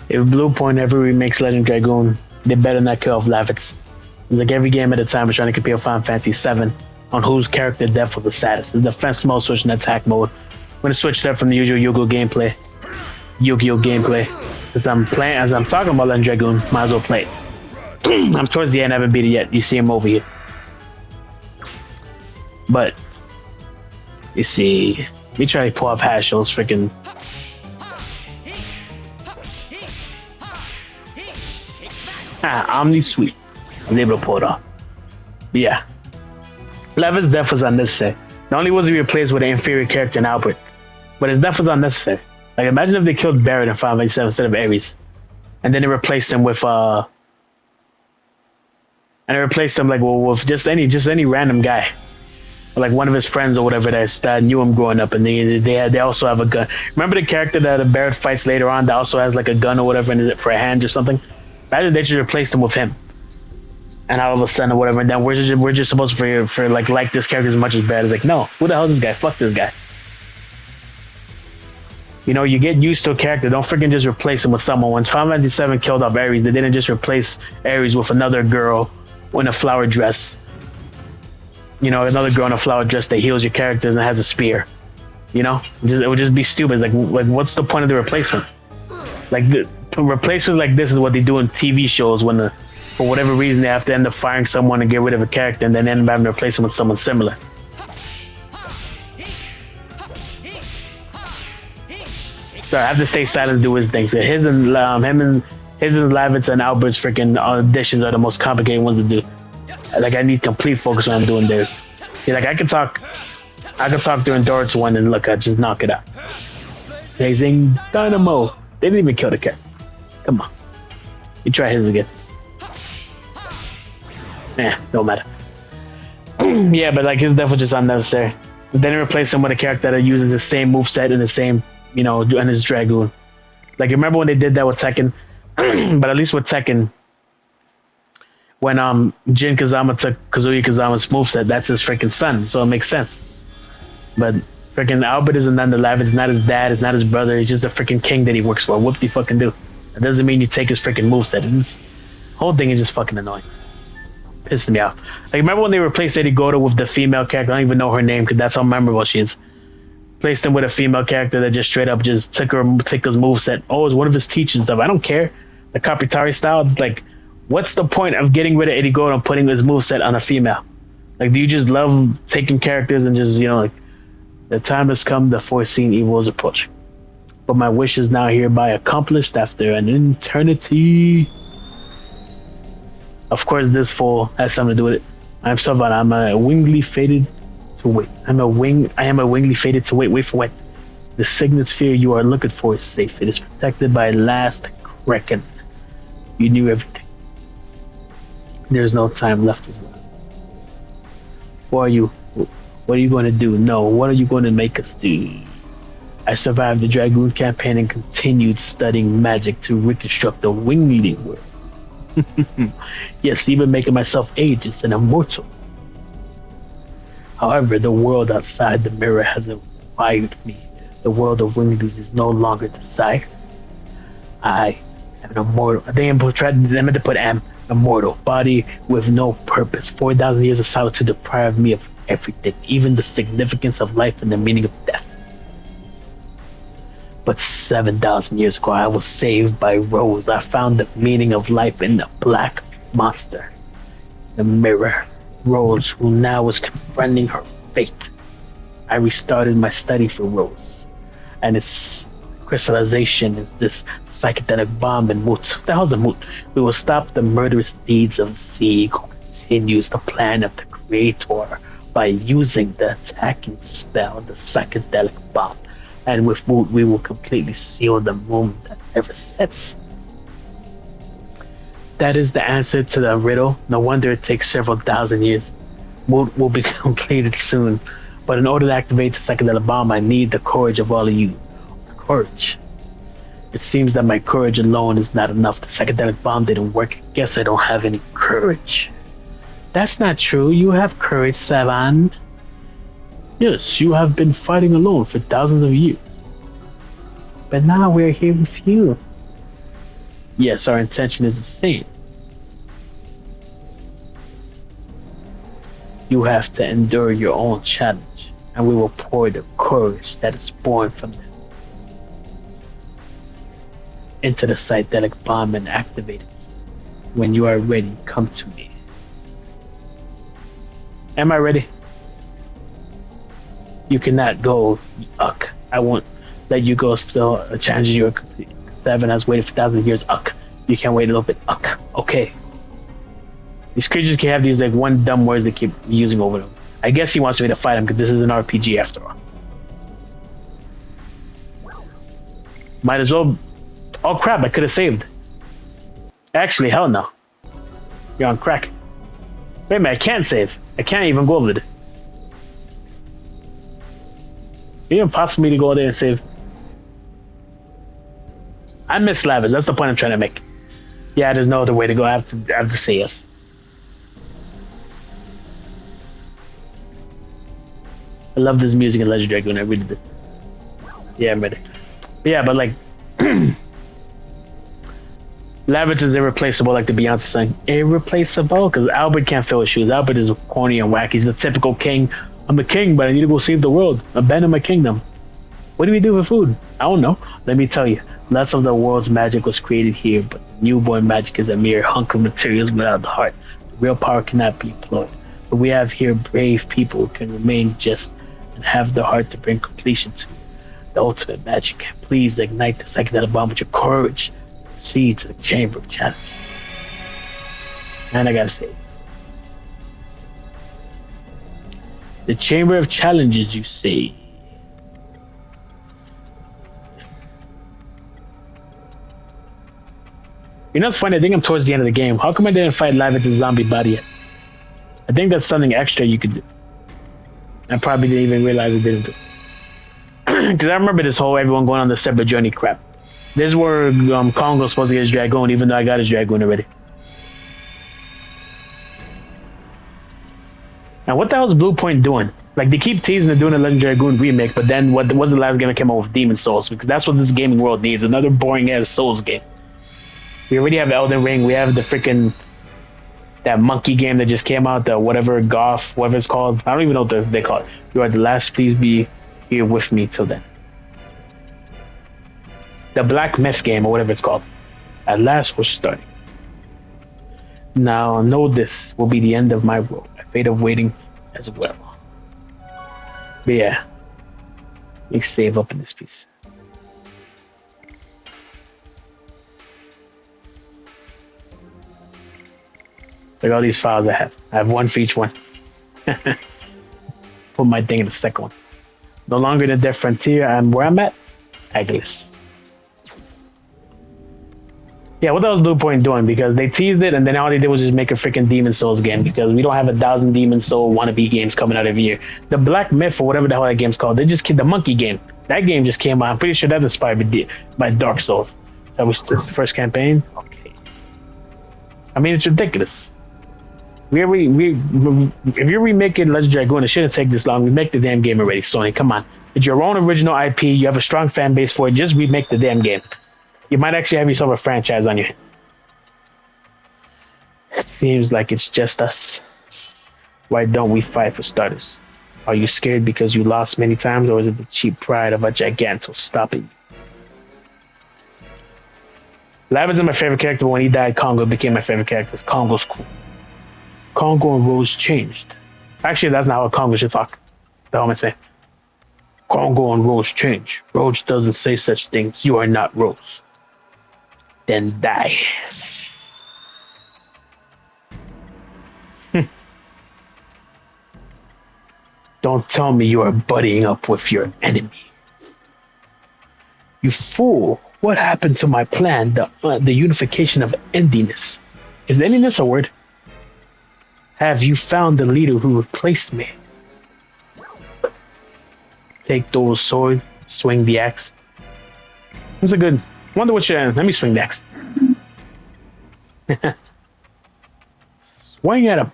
If Blue Point ever remakes Legend of Dragoon, they better not kill off Lavitz. Like every game at a time is trying to compare Final Fantasy VII on whose character depth was the saddest. The defense mode switch and attack mode. I'm gonna switch that from the usual Yu-Gi-Oh gameplay. Since I'm playing, as I'm talking about Legend of Dragoon, might as well play it. I'm towards the end, I haven't beat it yet. You see him over here. But, you see, let me try to pull off Hashel's freaking. Omni Sweep. I was able to pull it off. But yeah. Levitt's death was unnecessary. Not only was he replaced with an inferior character in Albert, but his death was unnecessary. Like, imagine if they killed Barrett in Final Fantasy 7 instead of Ares. And then they replaced him with, and they replaced him, like, well, with just any random guy. Like one of his friends or whatever that knew him growing up, and they also have a gun. Remember the character that Barrett fights later on that also has like a gun or whatever in it for a hand or something? Imagine they just replaced him with him, and all of a sudden or whatever, and then we're just supposed to for like this character as much as Barrett. It's like, no, who the hell is this guy? Fuck this guy. You know, you get used to a character. Don't freaking just replace him with someone. When Final Fantasy VII killed off Ares, they didn't just replace Ares with another girl in a flower dress. You know, another girl in a flower dress that heals your characters and has a spear. You know, it would just be stupid. Like what's the point of the replacement? Like the replacements like this is what they do in TV shows when for whatever reason they have to end up firing someone and get rid of a character and then end up having to replace them with someone similar. So I have to stay silent and do his thing. So his and Lavitz and Albert's freaking auditions are the most complicated ones to do. Like I need complete focus when I'm doing this. Yeah, like I can talk during Dorot's one and look, I just knock it out. Blazing Dynamo. They didn't even kill the cat. Come on. You try his again. Don't matter. Yeah, but like his death was just unnecessary. Then they replaced him with a character that uses the same moveset and the same, you know, and his Dragoon. Like remember when they did that with Tekken? But at least with Tekken, when Jin Kazama took Kazuya Kazama's moveset, that's his freaking son, so it makes sense. But freaking Albert isn't none the Lavitz, it's not his dad, it's not his brother, he's just the freaking king that he works for. What do you fucking do? That doesn't mean you take his freaking moveset. This whole thing is just fucking annoying. Pisses me off. Like remember when they replaced Eddie Gordo with the female character? I don't even know her name because that's how memorable she is. Placed him with a female character that just straight up just took his moveset. Oh, it's one of his teaching stuff. I don't care. The Kapitari style, it's like, what's the point of getting rid of Eddie Gordo and putting his moveset on a female? Like, do you just love taking characters and just, you know, like, the time has come, the foreseen evil is approaching. But my wish is now hereby accomplished after an eternity. Of course, this fool has something to do with it. I'm Savan. I'm a wingly fated to wait. I am a wingly fated to wait. Wait for what? The signet sphere you are looking for is safe. It is protected by last Kraken. You knew everything. There's no time left as well. What are you going to do? No, what are you going to make us do? I survived the Dragoon campaign and continued studying magic to reconstruct the wing-leading world. Yes, even making myself ageless and immortal. However, the world outside the mirror has inspired me. The world of wingleaders is no longer desired. I am an immortal. They meant to put immortal body with no purpose. 4,000 years of solitude deprived me of everything, even the significance of life and the meaning of death. But 7,000 years ago, I was saved by Rose. I found the meaning of life in the black monster, the mirror. Rose, who now was confronting her fate. I restarted my study for Rose, and its crystallization is this psychedelic bomb in Moot. What the hell's a Moot? We will stop the murderous deeds of Zeke, who continues the plan of the Creator by using the attacking spell, the psychedelic bomb. And with Moot, we will completely seal the moon that never sets. That is the answer to the riddle. No wonder it takes several thousand years. Moot will be completed soon. But in order to activate the psychedelic bomb, I need the courage of all of you. Courage. It seems that my courage alone is not enough. The psychedelic bomb didn't work. I guess I don't have any courage. That's not true. You have courage, Savan. Yes, you have been fighting alone for thousands of years. But now we're here with you. Yes, our intention is the same. You have to endure your own challenge, and we will pour the courage that is born from them into the psychedelic bomb and activate it. When you are ready, come to me. Am I ready? You cannot go, Uck. I won't let you go still. A challenge you are complete. Seven has waited for thousands of years, Uck. You can't wait a little bit, Uck. Okay. These creatures can have these like one dumb words they keep using over them. I guess he wants me to fight him because this is an RPG after all. Might as well. Oh crap! I could have saved. Actually, hell no. You're on crack. Wait a minute, I can't save. I can't even go over it. It's impossible for me to go there and save. I miss Lavitz. That's the point I'm trying to make. Yeah, there's no other way to go. I have to say yes. I love this music in Legend of Dragoon. I really did. Yeah, I'm ready. Yeah, but like, Lavitz is irreplaceable, like the Beyonce song. Irreplaceable, because Albert can't fill his shoes. Albert is corny and wacky. He's the typical king. I'm the king, but I need to go save the world. Abandon my kingdom. What do we do for food? I don't know. Let me tell you. Lots of the world's magic was created here, but newborn magic is a mere hunk of materials without the heart. Real power cannot be employed. But we have here brave people who can remain just and have the heart to bring completion to the ultimate magic. Please ignite the psychedelic bomb with your courage. Proceed to the chamber of challenge. And I gotta say, the chamber of challenges, you say. You know what's funny? I think I'm towards the end of the game. How come I didn't fight Lavitz's zombie body yet? I think that's something extra you could do. I probably didn't even realize I didn't do. Because I remember this whole everyone going on the separate journey crap. This is where Congo's supposed to get his Dragoon, even though I got his Dragoon already. Now, what the hell is Blue Point doing? Like, they keep teasing they're doing a Legend of Dragoon remake, but then what was the last game that came out with Demon Souls? Because that's what this gaming world needs, another boring-ass Souls game. We already have Elden Ring, we have the freaking... that monkey game that just came out, the whatever, Goth, whatever it's called. I don't even know what they call it. You are the last, please be here with me till then. The Black Myth game, or whatever it's called. At last, we're starting. Now, know this will be the end of my road. A fate of waiting as well. But yeah, let me save up in this piece. Look at all these files I have. I have one for each one. Put my thing in the second one. No longer the Death Frontier. I'm where I'm at. Agnes. Yeah, what was Blue Point doing? Because they teased it, and then all they did was just make a freaking Demon Souls game. Because we don't have 1,000 Demon Soul wannabe games coming out every year. The Black Myth, or whatever the hell that game's called, they just the monkey game. That game just came out. I'm pretty sure that's inspired by Dark Souls. That was the first campaign. Okay. I mean, it's ridiculous. If you're remaking Legend of Dragoon, it shouldn't take this long. We make the damn game already, Sony. Come on. It's your own original IP. You have a strong fan base for it. Just remake the damn game. You might actually have yourself a franchise on your hands. It seems like it's just us. Why don't we fight for starters? Are you scared because you lost many times, or is it the cheap pride of a Giganto stopping you? Lavitz is my favorite character, but when he died, Congo became my favorite character. Congo's cool. Congo and Rose changed. Actually, that's not how Congo should talk. The hell am I saying? Congo and Rose change. Rose doesn't say such things. You are not Rose. Then die. Don't tell me you are buddying up with your enemy. You fool. What happened to my plan? The unification of endiness. Is endiness a word? Have you found the leader who replaced me? Take those swords, swing the axe. That's a good. Wonder what you. Let me swing the axe. Swing at him.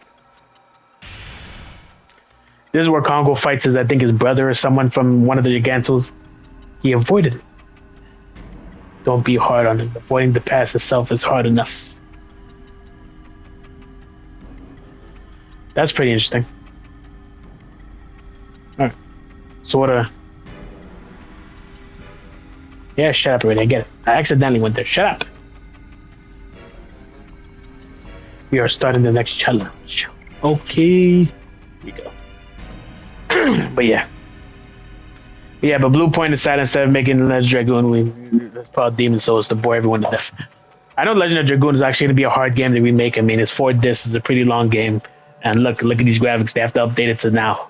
This is where Congo fights his, I think, his brother or someone from one of the Gigantos. He avoided it. Don't be hard on it. Avoiding the past itself is hard enough. That's pretty interesting. All right. So what a yeah, shut up already. I get it. I accidentally went there. Shut up. We are starting the next challenge. Okay. Here we go. But yeah. Yeah, but Blue Point decided instead of making Legend of Dragoon, let's put out Demon Souls to bore everyone to death. I know Legend of Dragoon is actually going to be a hard game to remake. I mean, it's 4 discs, it's a pretty long game. And look at these graphics. They have to update it to now.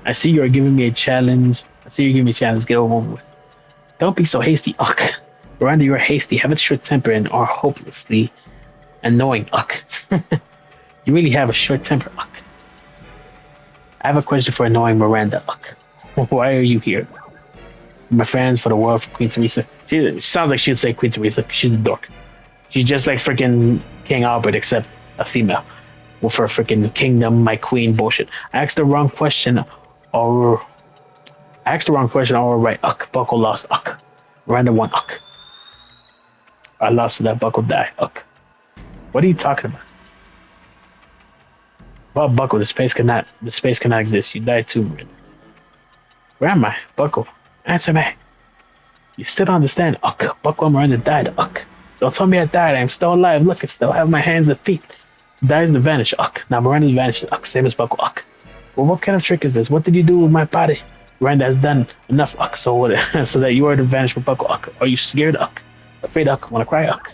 I see you are giving me a challenge. I see you're giving me a challenge. Get over with. Don't be so hasty, Uck. Miranda, you're hasty, have a short temper, and are hopelessly annoying, Uck. You really have a short temper, Uck. I have a question for annoying Miranda, Uck. Why are you here? My friends, for the world, for Queen Teresa. She sounds like she'd say Queen Teresa. She's a dork. She's just like freaking King Albert, except a female. With her freaking kingdom, my queen bullshit. I asked the wrong question, or all right, Uck. Buckle lost, Uck. Miranda won, Uck. I lost to that Buckle die, Uck. What are you talking about? Well, Buckle, the space cannot exist. You died too, Miranda. Where am I? Buckle, answer me. You still don't understand, Uck. Buckle, Miranda died, Uck. Don't tell me I died. I'm still alive. Look, I still have my hands and feet. Dies and vanish, Uck. Now Miranda's vanished, Uck. Same as Buckle, Uck. Well, what kind of trick is this? What did you do with my body? Miranda has done enough, Uck. So what? So that you are to vanish with Buckle, Uck. Are you scared, Uck? Afraid, Uck? Wanna cry, Uck?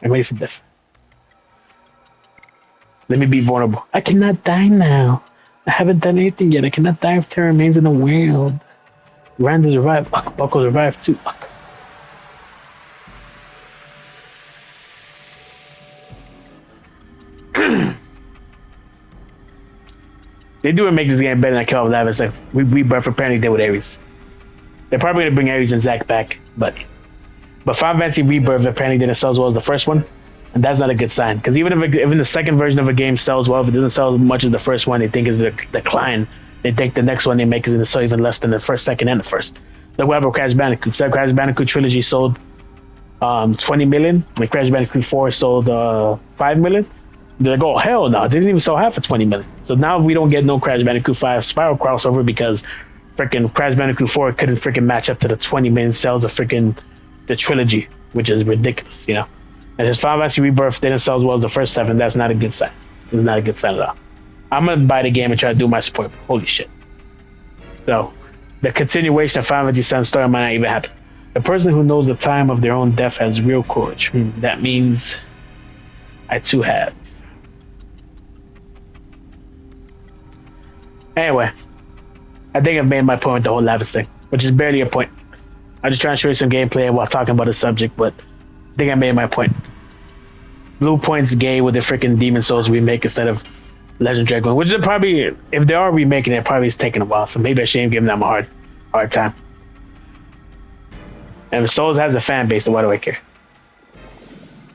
I'm ready for death. Let me be vulnerable. I cannot die now. I haven't done anything yet. I cannot die if terror remains in the world. Miranda survived, Uck. Buckle survived too, Uck. They do make this game better than Kill of Lavitz. Like we apparently did with Ares. They're probably gonna bring Ares and Zack back, but Final Fantasy Rebirth apparently didn't sell as well as the first one, and that's not a good sign. Because even if the second version of a game sells well, if it doesn't sell as much as the first one, they think is a decline. They think the next one they make is gonna sell even less than the first, second, and the first. The web of Crash Bandicoot. So Crash Bandicoot trilogy sold 20 million. Like Crash Bandicoot 4 sold 5 million. They're like, oh hell no, they didn't even sell half for 20 million. So now we don't get no Crash Bandicoot 5 Spiral crossover because freaking Crash Bandicoot 4 couldn't freaking match up to the 20 million sales of freaking the trilogy, which is ridiculous, you know. And just Final Fantasy Rebirth didn't sell as well as the first 7. That's not a good sign. It's not a good sign at all. I'm gonna buy the game and try to do my support. Holy shit. So the continuation of Final Fantasy 7 story might not even happen. The person who knows the time of their own death has real courage. That means I too have. Anyway, I think I've made my point with the whole Lavitz thing, which is barely a point. I'm just trying to show you some gameplay while talking about the subject, but I think I made my point. Blue Point's gay with the freaking Demon Souls remake instead of Legend of Dragoon, which is probably, if they are remaking it, probably is taking a while, so maybe I shouldn't give them a hard time. And if Souls has a fan base, then why do I care?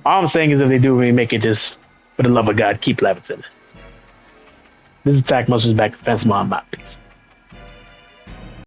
All I'm saying is if they do remake it, just for the love of God, keep Lavitz in it. This is Attack Muscles back defense on my piece.